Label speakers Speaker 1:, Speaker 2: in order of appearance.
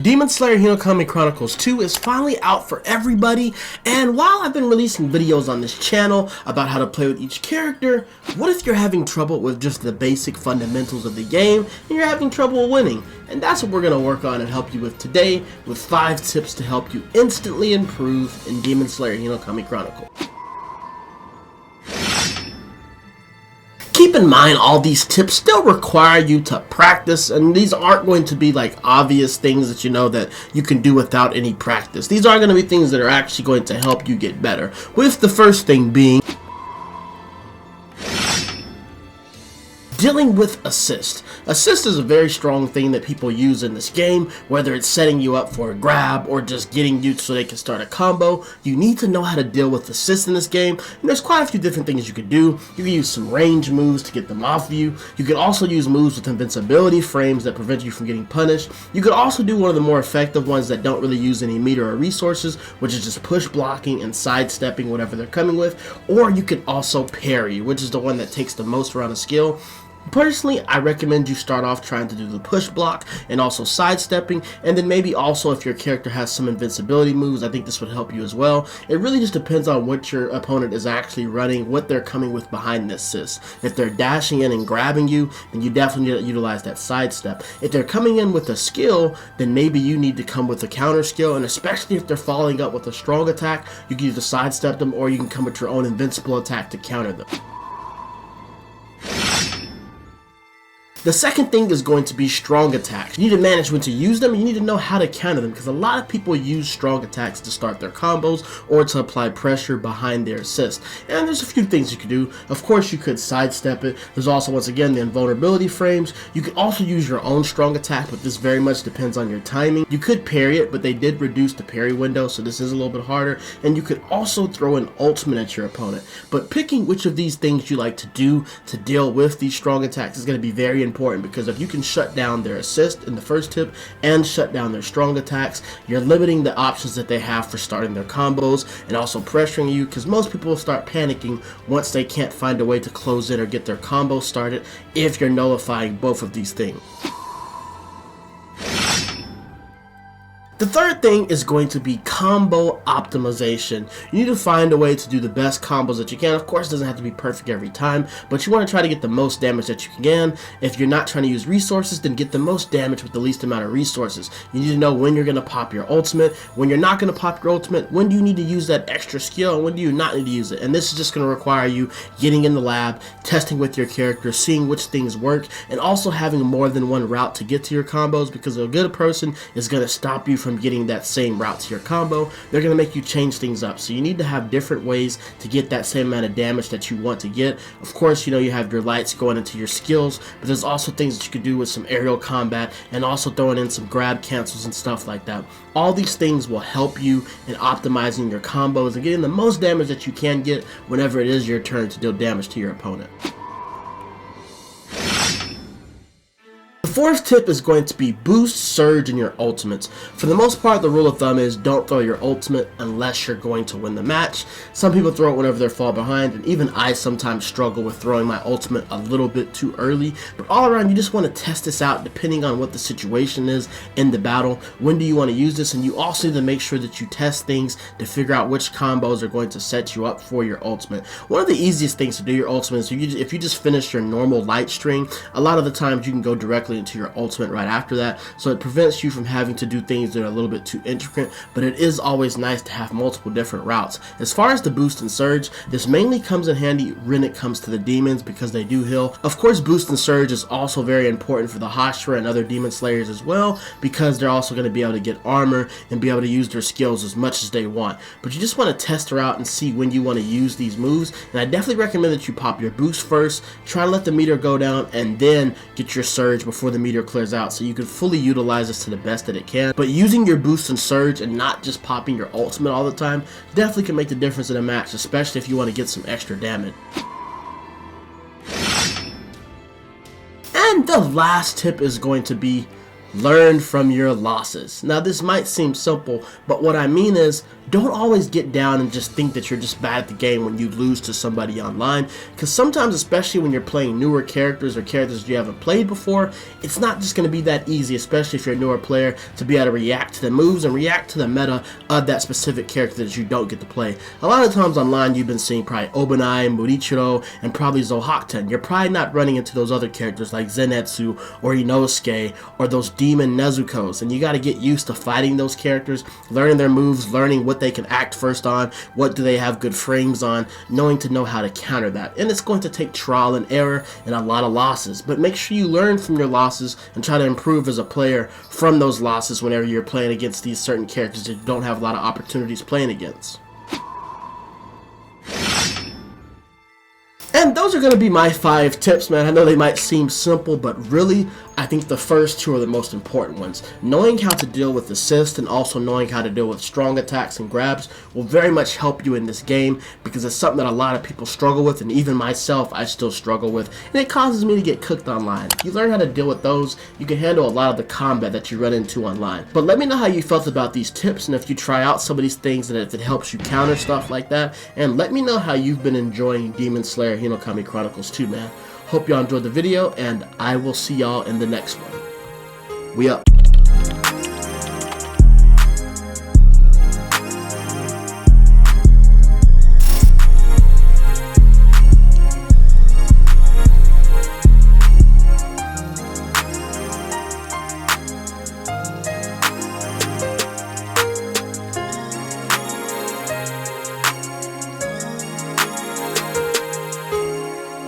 Speaker 1: Demon Slayer Hinokami Chronicles 2 is finally out for everybody, and while I've been releasing videos on this channel about how to play with each character, what if you're having trouble with just the basic fundamentals of the game and you're having trouble winning? And that's what we're going to work on and help you with today, with 5 tips to help you instantly improve in Demon Slayer Hinokami Chronicles. Keep in mind, all these tips still require you to practice, and these aren't going to be like obvious things that you know that you can do without any practice. These are going to be things that are actually going to help you get better, with the first thing being dealing with assist. Assist is a very strong thing that people use in this game, whether it's setting you up for a grab or just getting you so they can start a combo. You need to know how to deal with assist in this game, and there's quite a few different things you could do. You can use some range moves to get them off of you. You can also use moves with invincibility frames that prevent you from getting punished. You could also do one of the more effective ones that don't really use any meter or resources, which is just push blocking and sidestepping whatever they're coming with. Or you can also parry, which is the one that takes the most round of skill. Personally, I recommend you start off trying to do the push block and also sidestepping, and then maybe also if your character has some invincibility moves, I think this would help you as well. It really just depends on what your opponent is actually running, what they're coming with behind the assist. If they're dashing in and grabbing you, then you definitely need to utilize that sidestep. If they're coming in with a skill, then maybe you need to come with a counter skill, and especially if they're following up with a strong attack, you can either sidestep them or you can come with your own invincible attack to counter them. The second thing is going to be strong attacks. You need to manage when to use them, and you need to know how to counter them, because a lot of people use strong attacks to start their combos or to apply pressure behind their assist. And there's a few things you could do. Of course, you could sidestep it. There's also, once again, the invulnerability frames. You could also use your own strong attack, but this very much depends on your timing. You could parry it, but they did reduce the parry window, so this is a little bit harder. And you could also throw an ultimate at your opponent. But picking which of these things you like to do to deal with these strong attacks is going to be very important, because if you can shut down their assist in the first tip and shut down their strong attacks, you're limiting the options that they have for starting their combos and also pressuring you, because most people will start panicking once they can't find a way to close in or get their combo started if you're nullifying both of these things. The third thing is going to be combo optimization. You need to find a way to do the best combos that you can. Of course, it doesn't have to be perfect every time, but you want to try to get the most damage that you can. If you're not trying to use resources, then get the most damage with the least amount of resources. You need to know when you're going to pop your ultimate, when you're not going to pop your ultimate, when do you need to use that extra skill, and when do you not need to use it. And this is just going to require you getting in the lab, testing with your character, seeing which things work, and also having more than one route to get to your combos, because a good person is going to stop you from getting that same route to your combo. They're going to make you change things up, so you need to have different ways to get that same amount of damage that you want to get. Of course, you know, you have your lights going into your skills, but there's also things that you could do with some aerial combat and also throwing in some grab cancels and stuff like that. All these things will help you in optimizing your combos and getting the most damage that you can get whenever it is your turn to deal damage to your opponent. The fourth tip is going to be boost surge in your ultimates. For the most part, the rule of thumb is don't throw your ultimate unless you're going to win the match. Some people throw it whenever they're fall behind, and even I sometimes struggle with throwing my ultimate a little bit too early. But all around, you just want to test this out depending on what the situation is in the battle. When do you want to use this? And you also need to make sure that you test things to figure out which combos are going to set you up for your ultimate. One of the easiest things to do your ultimate is if you just finish your normal light string, a lot of the times you can go directly into your ultimate right after that, so it prevents you from having to do things that are a little bit too intricate, but it is always nice to have multiple different routes. As far as the boost and surge, this mainly comes in handy when it comes to the demons, because they do heal. Of course, boost and surge is also very important for the Hashira and other demon slayers as well, because they're also going to be able to get armor and be able to use their skills as much as they want. But you just want to test her out and see when you want to use these moves, and I definitely recommend that you pop your boost first, try to let the meter go down, and then get your surge before the meter clears out, so you can fully utilize this to the best that it can. But using your boost and surge and not just popping your ultimate all the time definitely can make the difference in a match, especially if you want to get some extra damage. And the last tip is going to be learn from your losses. Now this might seem simple, but what I mean is don't always get down and just think that you're just bad at the game when you lose to somebody online, because sometimes, especially when you're playing newer characters or characters you haven't played before, it's not just going to be that easy, especially if you're a newer player, to be able to react to the moves and react to the meta of that specific character that you don't get to play. A lot of times online you've been seeing probably Obanai, Murichiro, and probably Zohakten. You're probably not running into those other characters like Zenitsu or Inosuke or those Demon Nezukos, and you got to get used to fighting those characters, learning their moves, learning what they can act first on, what do they have good frames on, knowing to know how to counter that. And it's going to take trial and error and a lot of losses, but make sure you learn from your losses and try to improve as a player from those losses whenever you're playing against these certain characters that you don't have a lot of opportunities playing against. And those are going to be my 5 tips, man. I know they might seem simple, but really, I think the first 2 are the most important ones. Knowing how to deal with assist and also knowing how to deal with strong attacks and grabs will very much help you in this game, because it's something that a lot of people struggle with, and even myself, I still struggle with, and it causes me to get cooked online. If you learn how to deal with those, you can handle a lot of the combat that you run into online. But let me know how you felt about these tips, and if you try out some of these things, and if it helps you counter stuff like that, and let me know how you've been enjoying Demon Slayer Hinokami Chronicles too, man. Hope y'all enjoyed the video, and I will see y'all in the next one. We up.